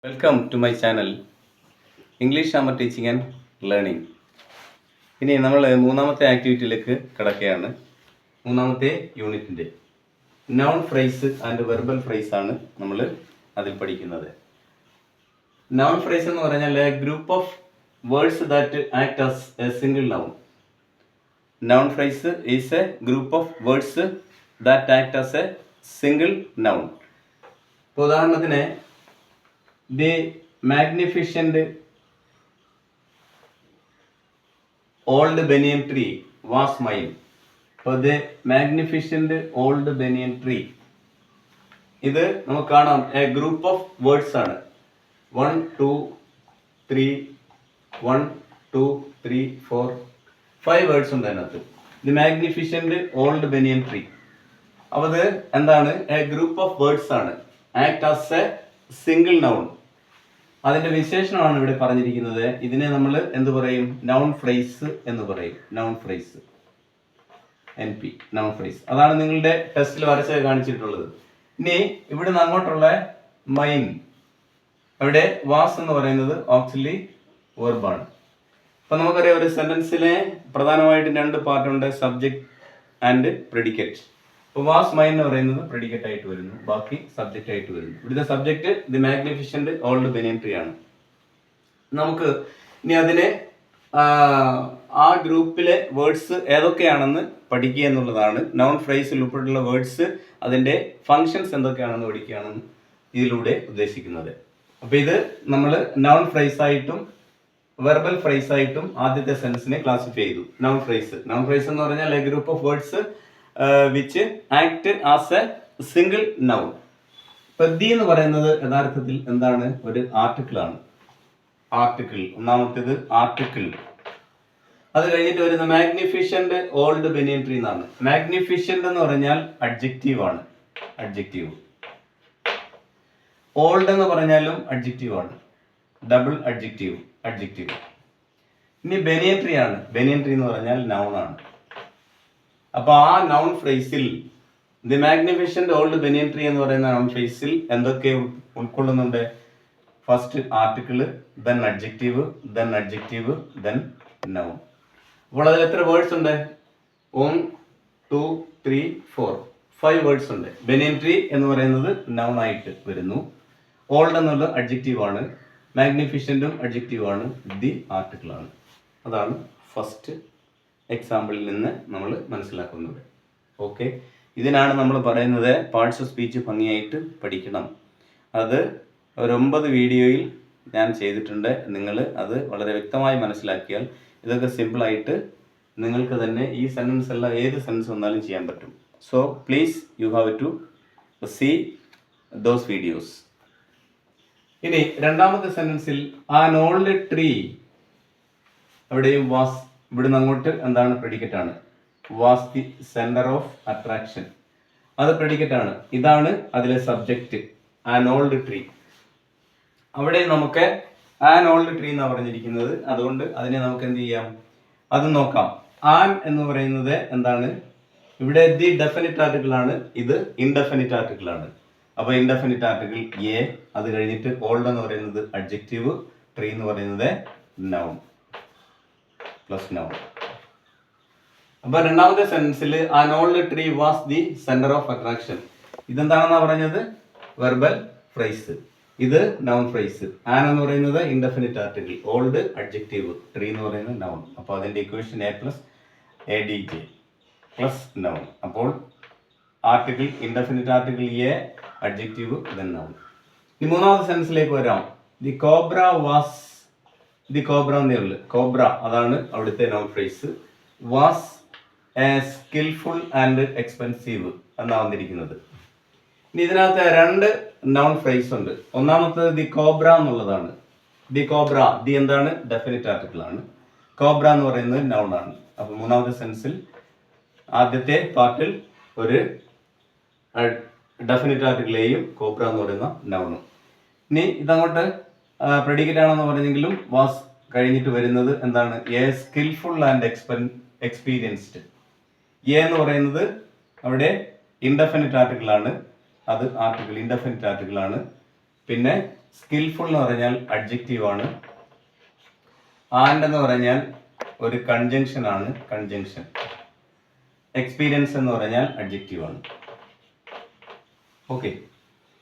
Welcome to my channel English grammar teaching and learning. ഇനി നമ്മൾ മൂന്നാമത്തെ ആക്ടിവിറ്റിയിലേക്ക് കിടക്കുകയാണ്. മൂന്നാമത്തെ യൂണിറ്റിൻ്റെ noun phrase and verbal phrase ആണ് നമ്മൾ അതിൽ പഠിക്കുന്നത്. നൗൺ ഫ്രേസ് എന്ന് പറഞ്ഞാൽ a group of words that act as a single noun. Noun phrase is a group of words that act as a single noun. ഇപ്പോൾ ഉദാഹരണത്തിന് The magnificent old banyan tree was mine. So the magnificent old banyan tree. ഇത് നമുക്ക് കാണാം A group of words ആണ്. 1 2 3 1 2 3 4 5 words ഉണ്ട് അതിനകത്ത്. The magnificent old banyan tree. അപ്പോൾ അത് എന്താണ്? എ ഗ്രൂപ്പ് ഓഫ് വേർഡ്സ് ആണ്. Act as a single noun. അതിന്റെ വിശേഷണമാണ് ഇവിടെ പറഞ്ഞിരിക്കുന്നത്. ഇതിനെ നമ്മൾ എന്ത് പറയും? നൗൺ ഫ്രേസ് എന്ന് പറയും. Noun phrase, NP, noun phrase. അതാണ് നിങ്ങളുടെ ടെസ്റ്റിൽ വരച്ച് കാണിച്ചിട്ടുള്ളത്. ഇനി ഇവിടുന്ന് അങ്ങോട്ടുള്ള മൈൻ, അവിടെ വാസ് എന്ന് പറയുന്നത് ഓക്സിലറി വെർബാണ്. അപ്പൊ നമുക്കറിയാം ഒരു സെന്റൻസിലെ പ്രധാനമായിട്ടും രണ്ട് പാർട്ടുണ്ട്, സബ്ജക്ട് ആൻഡ് പ്രെഡിക്കേറ്റ്. ഇപ്പോൾ വാസ് മൈൻ എന്ന് പറയുന്നത് പ്രെഡിക്കേറ്റ് ആയിട്ട് വരുന്നു, ബാക്കി സബ്ജക്റ്റ് ആയിട്ട് വരുന്നു. ഇവിടുത്തെ subject the magnificent old banyan tree ആണ്. നമുക്ക് ഇനി അതിനെ ആ ഗ്രൂപ്പിലെ വേർഡ്സ് ഏതൊക്കെയാണെന്ന് പഠിക്കുക എന്നുള്ളതാണ്. നൗൺ ഫ്രേസിൽ ഉൾപ്പെട്ടുള്ള വേർഡ്സ് അതിന്റെ ഫങ്ഷൻസ് എന്തൊക്കെയാണെന്ന് പഠിക്കുകയാണെന്ന് ഇതിലൂടെ ഉദ്ദേശിക്കുന്നത്. അപ്പൊ ഇത് നമ്മൾ നൗൺ ഫ്രേസ് ആയിട്ടും വെർബൽ ഫ്രേസ് ആയിട്ടും ആദ്യത്തെ സെൻസിനെ ക്ലാസിഫൈ ചെയ്തു. നൗൺ ഫ്രേസ് എന്ന് പറഞ്ഞാൽ a group of words which act as a single noun. The എന്ന് പറയുന്നത് യഥാർത്ഥത്തിൽ എന്താണ്? ഒരു ആർട്ടിക്കിൾ ആണ്. ആർട്ടിക്കിൾ, ഒന്നാമത്തേത് ആർട്ടിക്കിൾ. അത് കഴിഞ്ഞിട്ട് വരുന്ന മാഗ്നിഫിഷ്യന്റ് ഓൾഡ് ബനിയൻ ട്രീ എന്നാണ്. മാഗ്നിഫിഷ്യന്റ് എന്ന് പറഞ്ഞാൽ അഡ്ജക്റ്റീവ് ആണ്, അഡ്ജക്റ്റീവ്. ഓൾഡ് എന്ന് പറഞ്ഞാലും അഡ്ജക്റ്റീവ് ആണ്, ഡബിൾ അഡ്ജക്റ്റീവ്, അഡ്ജക്റ്റീവ്. ഇനി ബനിയൻ ട്രീ ആണ്. ബനിയൻ ട്രീ എന്ന് പറഞ്ഞാൽ നൗൺ ആണ്. അപ്പൊ ആ നൗൺ ഫ്രേസിൽ the magnificent old banyan tree എന്ന് പറയുന്ന നൗൺ ഫ്രേസിൽ എന്തൊക്കെ ഉൾക്കൊള്ളുന്നുണ്ട്? First article, then adjective, then noun. അപ്പോൾ അതിൽ എത്ര വേർഡ്സ് ഉണ്ട്? 1 2 3 4 5 വേർഡ്സ് ഉണ്ട്. ബനിയൻ ട്രീ എന്ന് പറയുന്നത് നൗൺ ആയിട്ട് വരുന്നു. ഓൾഡ് എന്നുള്ളത് അഡ്ജക്റ്റീവ് ആണ്, മാഗ്നിഫിഷ്യന്റും അഡ്ജക്റ്റീവ് ആണ്, ദി ആർട്ടിക്കിൾ ആണ്. അതാണ് ഫസ്റ്റ് എക്സാമ്പിളിൽ നിന്ന് നമ്മൾ മനസ്സിലാക്കുന്നത്. ഓക്കെ, ഇതിനാണ് നമ്മൾ പറയുന്നത് പാർട്സ് ഓഫ് സ്പീച്ച് ഭംഗിയായിട്ട് പഠിക്കണം. അത് ഒരു 9 വീഡിയോയിൽ ഞാൻ ചെയ്തിട്ടുണ്ട്. നിങ്ങൾ അത് വളരെ വ്യക്തമായി മനസ്സിലാക്കിയാൽ ഇതൊക്കെ സിമ്പിളായിട്ട് നിങ്ങൾക്ക് തന്നെ ഈ സെൻറ്റൻസ് എല്ലാം ഏത് സെൻറ്റൻസ് വന്നാലും ചെയ്യാൻ പറ്റും. So please you have to see those videos. ഇനി രണ്ടാമത്തെ സെൻറ്റൻസിൽ ആൻ ഓൾഡ് ട്രീ, അവിടെയും വാസ്, ഇവിടുന്ന് അങ്ങോട്ട് എന്താണ്? പ്രെഡിക്കേറ്റ് ആണ്. Was the centre of attraction, അത് പ്രെഡിക്കേറ്റ് ആണ്. ഇതാണ് അതിലെ സബ്ജക്റ്റ്, ആൻ ഓൾഡ് ട്രീ. അവിടെ നമുക്ക് ആൻ ഓൾഡ് ട്രീ എന്നാണ് പറഞ്ഞിരിക്കുന്നത്. അതുകൊണ്ട് അതിനെ നമുക്ക് എന്ത് ചെയ്യാം? അത് നോക്കാം. ആൻ എന്ന് പറയുന്നത് എന്താണ്? ഇവിടെ ദി ഡെഫിനിറ്റ് ആർട്ടിക്കിൾ ആണ്, ഇത് ഇൻഡെഫിനിറ്റ് ആർട്ടിക്കിൾ ആണ്. അപ്പൊ ഇൻഡെഫിനിറ്റ് ആർട്ടിക്കിൾ എ, അത് കഴിഞ്ഞിട്ട് ഓൾഡ് എന്ന് പറയുന്നത് അഡ്ജക്റ്റീവ്, ട്രീ എന്ന് പറയുന്നത് നൗൺ പ്ലസ് നൗൺ. അപ്പൊ രണ്ടാമത്തെ സെന്റൻസിൽ an old tree was the centre of attraction. ഇതെന്താണെന്നാ പറഞ്ഞത്? Verbal phrase. ഇത് നൗൺ ഫ്രേസ്. ആൻ എന്ന് പറയുന്നത് indefinite article, old adjective, tree എന്ന് പറയുന്നത് നൗൺ. അപ്പോൾ അതിന്റെ equation A plus ADJ plus noun. അപ്പോൾ article, indefinite article a, adjective, then noun. ഇനി മൂന്നാമത്തെ സെന്റൻസിലേക്ക് വരാം. The cobra was, the cobra എന്നേ ഉള്ളു, കോബ്ര അതാണ് അവിടുത്തെ noun phrase. Was a skilful and expensive എന്നാണ് വന്നിരിക്കുന്നത്. ഇനി ഇതിനകത്ത് രണ്ട് നൗൺ ഫ്രേസ് ഉണ്ട്. ഒന്നാമത്തത് ദി കോബ്ര എന്നുള്ളതാണ്. ദി കോബ്ര, ദി എന്താണ്? ഡെഫിനിറ്റ് ആർട്ടിക്കിൾ ആണ്. കോബ്ര എന്ന് പറയുന്നത് നൗൺ ആണ്. അപ്പൊ മൂന്നാമത്തെ സെൻസിൽ ആദ്യത്തെ പാർട്ടിൽ ഒരു ഡെഫിനിറ്റ് ആർട്ടിക്കിൾ എയും കോബ്ര എന്ന് പറയുന്ന നൗണും. ഇനി ഇതങ്ങോട്ട് പ്രെഡിക്കേറ്റ് ആണെന്ന് പറഞ്ഞെങ്കിലും വാസ് കഴിഞ്ഞിട്ട് വരുന്നത് എന്താണ്? A skilful and experienced. A എന്ന് പറയുന്നത് അവിടെ ഇൻഡെഫിനിറ്റ് ആർട്ടിക്കിൾ ആണ്, അത് ആർട്ടിക്കിൾ, ഇൻഡെഫിനിറ്റ് ആർട്ടിക്കിൾ ആണ്. പിന്നെ സ്കിൽഫുൾ എന്ന് പറഞ്ഞാൽ അഡ്ജക്റ്റീവ് ആണ്. ആൻഡ് എന്ന് പറഞ്ഞാൽ ഒരു കൺജങ്ഷൻ ആണ്, കൺജങ്ഷൻ. എക്സ്പീരിയൻസ് എന്ന് പറഞ്ഞാൽ അഡ്ജക്റ്റീവ് ആണ്. ഓക്കെ,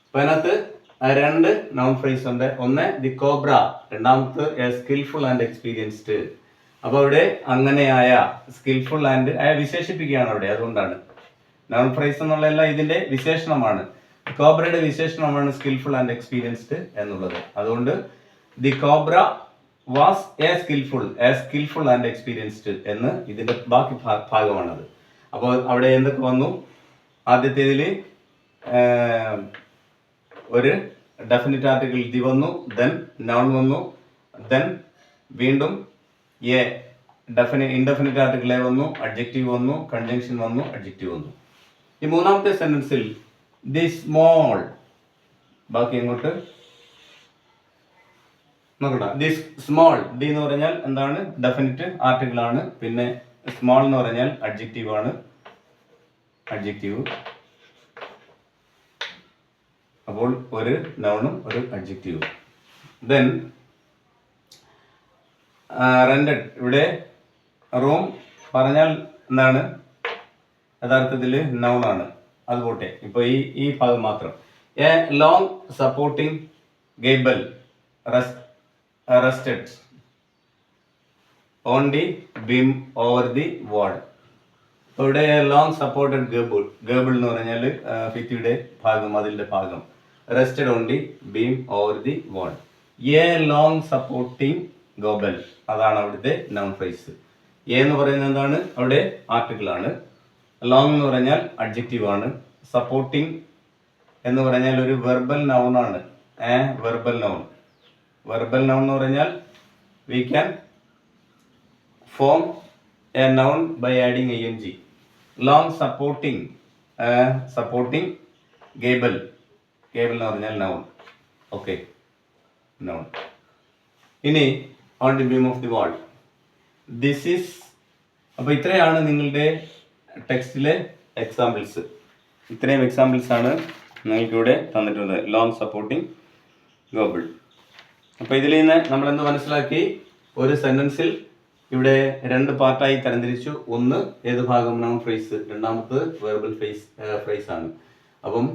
അപ്പൊ അതിനകത്ത് രണ്ട് നൗൺ ഫ്രേസ് ഉണ്ട്. ഒന്ന് ദി കോബ്ര, രണ്ടാമത്തെ സ്കിൽഫുൾ ആൻഡ് എക്സ്പീരിയൻസ്ഡ്. അപ്പൊ അവിടെ അങ്ങനെയായ, സ്കിൽഫുൾ ആൻഡ് വിശേഷിപ്പിക്കുകയാണ് അവിടെ. അതുകൊണ്ടാണ് നൗൺ ഫ്രേസ് എന്നുള്ളതല്ല ഇതിന്റെ വിശേഷണമാണ്. കോബ്രയുടെ വിശേഷണമാണ് സ്കിൽഫുൾ ആൻഡ് എക്സ്പീരിയൻസ്ഡ് എന്നുള്ളത്. അതുകൊണ്ട് the cobra was skilful and experienced എന്ന് ഇതിന്റെ ബാക്കി ഭാഗമാണത്. അപ്പോൾ അവിടെ എന്തൊക്കെ വന്നു? ആദ്യത്തേതിൽ ഒരു ഡെഫിനിറ്റ് ആർട്ടിക്കിൾ ദി വന്നു, ദെൻ നൗൺ വന്നു, ദെൻ വീണ്ടും ഇൻഡെഫിനിറ്റ് ആർട്ടിക്കിൾ വന്നു, അഡ്ജക്റ്റീവ് വന്നു, കൺജങ്ഷൻ വന്നു, അഡ്ജക്റ്റീവ് വന്നു. ഈ മൂന്നാമത്തെ സെന്റൻസിൽ ദി സ്മോൾ, ബാക്കി എങ്ങോട്ട് നോക്കണ്ട. ദി സ്മോൾ, ദി എന്ന് പറഞ്ഞാൽ എന്താണ്? ഡെഫിനിറ്റ് ആർട്ടിക്കിൾ ആണ്. പിന്നെ സ്മോൾ എന്ന് പറഞ്ഞാൽ അഡ്ജക്റ്റീവ് ആണ്, അഡ്ജക്റ്റീവ്. അപ്പോൾ ഒരു നൗണും ഒരു അഡ്ജക്റ്റീവും. ദെൻ റെന്റഡ്, ഇവിടെ റൂം പറഞ്ഞാൽ എന്താണ്? യഥാർത്ഥത്തിൽ നൗൺ ആണ്. അത് പോട്ടെ, ഇപ്പൊ ഈ ഭാഗം മാത്രം. A long supporting gable rested on the beam over the വാൾ. ഇവിടെ ലോങ് സപ്പോർട്ടഡ് ഗേബിൾ എന്ന് പറഞ്ഞാൽ ഭിത്തിയുടെ ഭാഗം, അതിന്റെ ഭാഗം. Rested on the beam over the wall. A long supporting ഗോബൽ, അതാണ് അവിടുത്തെ നൗൺ ഫ്രേസ്. എ എന്ന് പറയുന്നത് എന്താണ്? അവിടെ ആർട്ടിക്കിൾ ആണ്. ലോങ് എന്ന് പറഞ്ഞാൽ അഡ്ജക്റ്റീവ് ആണ്. സപ്പോർട്ടിംഗ് എന്ന് പറഞ്ഞാൽ ഒരു വെർബൽ നൗൺ ആണ്. Verbal noun. വെർബൽ നൗൺ എന്ന് പറഞ്ഞാൽ we can form a noun by adding ing. Long supporting gable എന്ന് പറഞ്ഞാൽ നൗൺ. Okay, noun. ഇനി on the beam of the wall, this is. അപ്പോൾ ഇത്രയാണ് നിങ്ങളുടെ ടെക്സ്റ്റിലെ എക്സാമ്പിൾസ്. ഇത്രയും എക്സാമ്പിൾസ് ആണ് നിങ്ങൾക്കിവിടെ തന്നിട്ടുള്ളത്. Long supporting gable. അപ്പോൾ ഇതിൽ നിന്ന് നമ്മൾ എന്ത് മനസ്സിലാക്കി? ഒരു സെന്റൻസിൽ ഇവിടെ രണ്ട് പാർട്ടായി തരംതിരിച്ചു. ഒന്ന് ഏത് ഭാഗം? Noun phrase. രണ്ടാമത്തത് വെർബൽ ഫ്രേസ് ആണ്. അപ്പം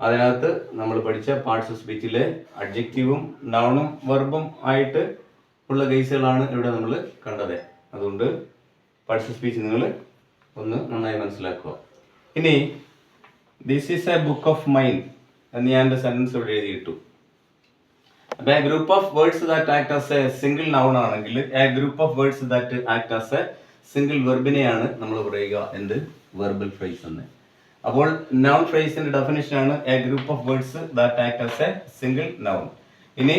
അതിനകത്ത് നമ്മൾ പഠിച്ച പാർട്സ് ഓഫ് സ്പീച്ചിലെ അഡ്ജക്റ്റീവും നൗണും വെർബും ആയിട്ട് ഉള്ള കേസുകളാണ് ഇവിടെ നമ്മൾ കണ്ടത്. അതുകൊണ്ട് പാർട്സ് ഓഫ് സ്പീച്ച് നിങ്ങൾ ഒന്ന് നന്നായി മനസ്സിലാക്കുക. ഇനി this is a book of mind എന്ന് ഞാൻ എൻ്റെ സെന്റൻസ് ഇവിടെ എഴുതിയിട്ടു. അപ്പൊ a group of words that act as a single noun ആണെങ്കിൽ a group of words that act as a single വെർബിനെയാണ് നമ്മൾ പറയുക എന്ത്? വെർബൽ ഫ്രേസ് എന്ന്. അപ്പോൾ നൗൺ ഫ്രേസിന്റെ ഡെഫിനിഷൻ ആണ് a group of words that act as a single noun. ഇനി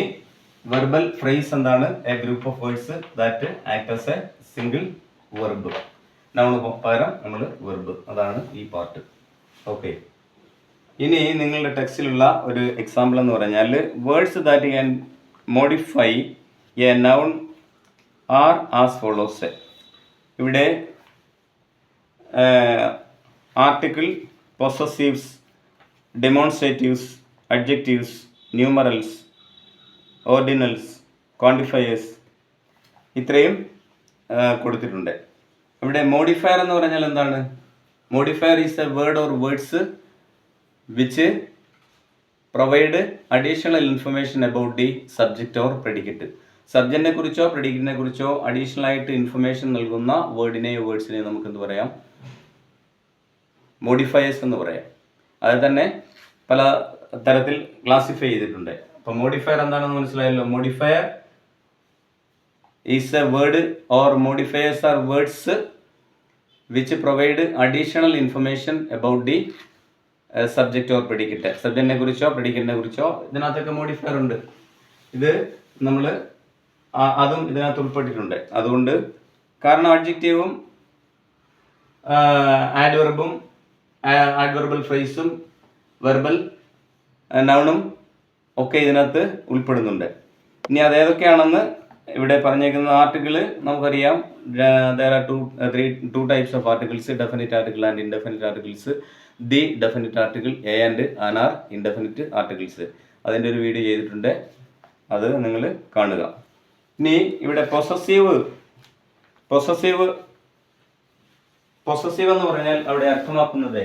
വെർബൽ ഫ്രേസ് എന്താണ്? A group of words that act as a single verb. Noun പകരം നമ്മൾ വെർബ്. അതാണ് ഈ പാർട്ട്. ഓക്കെ, ഇനി നിങ്ങളുടെ ടെക്സ്റ്റിലുള്ള ഒരു എക്സാമ്പിൾ എന്ന് പറഞ്ഞാൽ words that can modify a noun are as follows. ഇവിടെ article, possessives, demonstratives, adjectives, numerals, ordinals, quantifiers ഇത്രയും കൊടുത്തിട്ടുണ്ട്. ഇവിടെ മോഡിഫയർ എന്ന് പറഞ്ഞാൽ എന്താണ്? Modifier is a word or words which provide additional information about the subject or predicate. സബ്ജക്റ്റിനെ കുറിച്ചോ പ്രെഡിക്കറ്റിനെ കുറിച്ചോ അഡീഷണൽ ആയിട്ട് ഇൻഫർമേഷൻ നൽകുന്ന വേർഡിനെയോ വേർഡ്സിനെയോ നമുക്ക് എന്ത് പറയാം? മോഡിഫയേഴ്സ് എന്ന് പറയാം. അത് തന്നെ പല തരത്തിൽ ക്ലാസിഫൈ ചെയ്തിട്ടുണ്ട്. അപ്പൊ മോഡിഫയർ എന്താണെന്ന് മനസ്സിലായല്ലോ. Modifier is a word or modifiers are words which provide additional information about the subject or predicate. സബ്ജക്റ്റിനെ കുറിച്ചോ പ്രെഡിക്കറ്റിനെ കുറിച്ചോ ഇതിനകത്തൊക്കെ മോഡിഫയർ ഉണ്ട്. ഇത് നമ്മൾ അതും ഇതിനകത്ത് ഉൾപ്പെട്ടിട്ടുണ്ട്. അതുകൊണ്ട് കാരണം അഡ്ജക്റ്റീവും ആഡ്വെർബൽ ഫ്രേസും വെർബൽ നൗണും ഒക്കെ ഇതിനകത്ത് ഉൾപ്പെടുന്നുണ്ട്. ഇനി അതേതൊക്കെയാണെന്ന് ഇവിടെ പറഞ്ഞേക്കുന്ന ആർട്ടിക്കിൾ നമുക്കറിയാം. there are two types of articles, definite article and indefinite articles. The definite article a and an are indefinite articles. അതിൻ്റെ ഒരു വീഡിയോ ചെയ്തിട്ടുണ്ട്, അത് നിങ്ങൾ കാണുക. ഇനി ഇവിടെ പൊസസീവ് എന്ന് പറഞ്ഞാൽ അവിടെ അർത്ഥമാക്കുന്നത്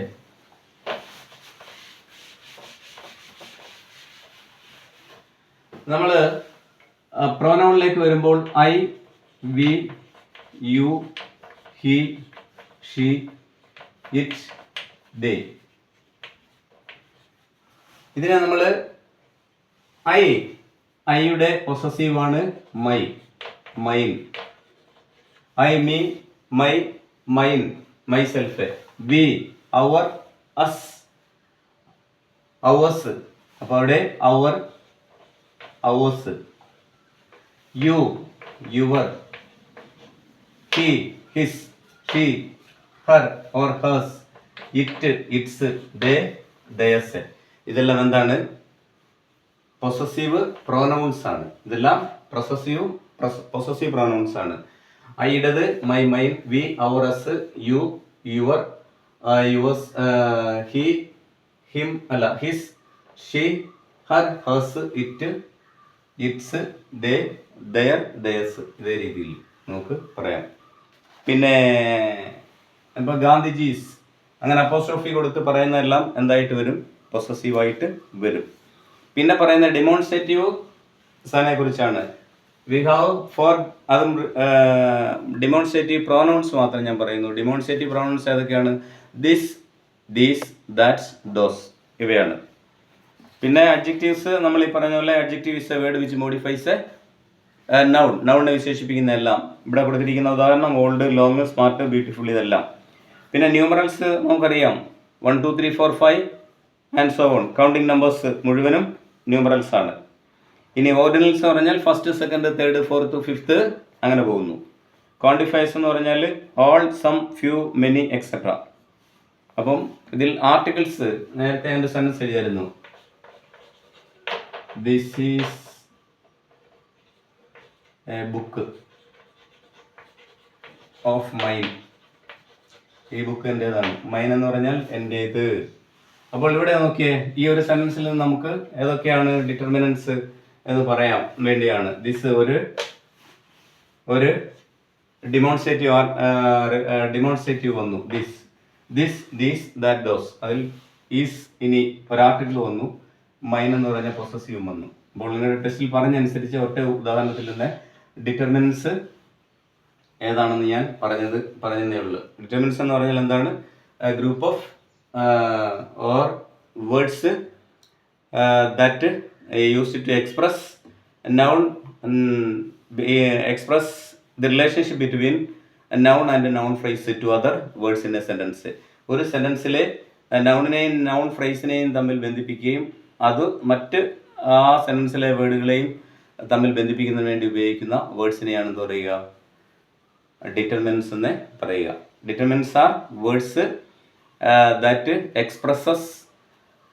നമ്മൾ പ്രോനൗണിലേക്ക് വരുമ്പോൾ I, we, you, he, she, it, they. ഇതിനെ നമ്മൾ ഐയുടെ പൊസസീവ് ആണ് mine. I, me, my, mine, myself. We, our, us, ours. അപ്പോൾ അവിടെ our, ours. You, your. He, his, she, her or hers. It, its. They, theirs. ഇതെല്ലാം എന്താണ്? Possessive pronouns ആണ്. ഇതെല്ലാം പൊസസീവ് പ്രോനൗൺസ് ആണ്. ഐയുടേത് my, mine, we, our, us, you, your, yours, he, him അല്ല his, she, her, hers, it, its, they, there, ദയസ്. ഇതേ രീതിയിൽ നമുക്ക് പറയാം. പിന്നെ ഇപ്പൊ ഗാന്ധിജീസ് അങ്ങനെ അപ്പോസ്ട്രോഫി കൊടുത്ത് പറയുന്നതെല്ലാം എന്തായിട്ട് വരും? പൊസസീവായിട്ട് വരും. പിന്നെ പറയുന്ന ഡിമോൺസ്ട്രേറ്റീവ് സാനെ കുറിച്ചാണ്. വി ഹാവ് ഫോർ അതും ഡിമോൺസ്ട്രേറ്റീവ് പ്രോനൗൺസ് മാത്രം ഞാൻ പറയുന്നു. ഡിമോൺസ്ട്രേറ്റീവ് പ്രോനൗൺസ് ഏതൊക്കെയാണ്? ദിസ്, ദീസ്, ദാറ്റ്സ്, ദോസ് ഇവയാണ്. പിന്നെ അഡ്ജക്റ്റീവ്സ് നമ്മൾ ഈ പറഞ്ഞ പോലെ adjective is a word which modifies a നൗണിനെ വിശേഷിപ്പിക്കുന്ന എല്ലാം. ഇവിടെ കൊടുത്തിരിക്കുന്ന ഉദാഹരണം ഓൾഡ്, ലോങ്, സ്മാർട്ട്, ബ്യൂട്ടിഫുൾ ഇതെല്ലാം. പിന്നെ ന്യൂമറൽസ് നമുക്കറിയാം 1, 2, 3, 4, 5 and so on. Counting numbers മുഴുവനും ന്യൂമറൽസ് ആണ്. ഇനി ഓർഡിനൽസ് എന്ന് പറഞ്ഞാൽ first, second, third, fourth, fifth അങ്ങനെ പോകുന്നു. ക്വാണ്ടിഫയേഴ്സ് എന്ന് പറഞ്ഞാൽ all, some, few, many etcetera. അപ്പം ഇതിൽ ആർട്ടിക്കിൾസ് നേരത്തെ എൻ്റെ സെൻറ്റൻസ് എഴുതിയായിരുന്നു. This is a book of mine. ഈ ബുക്ക് എൻ്റേതാണ്. മൈൻ എന്ന് പറഞ്ഞാൽ എൻ്റേത്. അപ്പോൾ ഇവിടെ നോക്കിയേ, ഈ ഒരു സെൻറ്റൻസിൽ നിന്ന് നമുക്ക് ഏതൊക്കെയാണ് ഡിറ്റർമിനൻസ് എന്ന് പറയാൻ വേണ്ടിയാണ്. ദിസ് ഒരു ഡിമോൺസ്ട്രേറ്റീവ് വന്നു. This, these, that, those. അതിൽ ഈസ് ഇനി ഒരു ആർട്ടിക്കിൾ വന്നു. മൈൻ എന്ന് പറഞ്ഞ പൊസസീവും വന്നു. അപ്പോൾ നിങ്ങളുടെ ടെസ്റ്റിൽ പറഞ്ഞനുസരിച്ച് ഒറ്റ ഉദാഹരണത്തിൽ നിന്ന് ഡിറ്റർമിനൻസ് ഏതാണെന്ന് ഞാൻ പറഞ്ഞതേ ഉള്ളൂ. ഡിറ്റർമിനൻസ് എന്ന് പറഞ്ഞാൽ എന്താണ്? Group of or words that used to express a noun, express the relationship between a noun and a noun phrase to other words in a sentence. ഒരു സെൻറ്റൻസിലെ നൗണിനെയും നൗൺ ഫ്രേസിനെയും തമ്മിൽ ബന്ധിപ്പിക്കുകയും അത് മറ്റ് ആ സെൻറ്റൻസിലെ വേർഡുകളെയും തമ്മിൽ ബന്ധിപ്പിക്കുന്നതിന് വേണ്ടി ഉപയോഗിക്കുന്ന വേർഡ്സിനെയാണ് എന്ത് പറയുക? ഡിറ്റർമിനൻസ് എന്ന് പറയുക. Determinants R words that expresses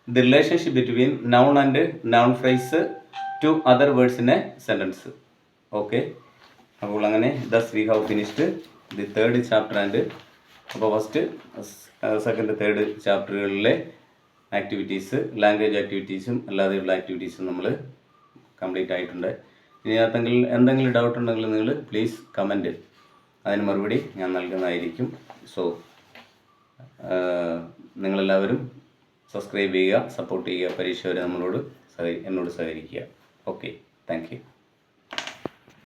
the relationship between noun and noun phrase to other words in a sentence. Okay, അപ്പോൾ അങ്ങനെ thus we have finished the third chapter and അപ്പോൾ ഫസ്റ്റ്, സെക്കൻഡ്, തേർഡ് ചാപ്റ്ററുകളിലെ activities, language ആക്ടിവിറ്റീസും അല്ലാതെയുള്ള ആക്ടിവിറ്റീസും നമ്മൾ complete ആയിട്ടുണ്ട്. ഇനി എന്തെങ്കിലും ഡൗട്ട് ഉണ്ടെങ്കിൽ നിങ്ങൾ പ്ലീസ് കമൻറ്റ്, അതിന് മറുപടി ഞാൻ നൽകുന്നതായിരിക്കും. സോ നിങ്ങളെല്ലാവരും സബ്സ്ക്രൈബ് ചെയ്യുക, സപ്പോർട്ട് ചെയ്യുക, പരീക്ഷ വരെ എന്നോട് സഹകരിക്കുക. Okay, thank you.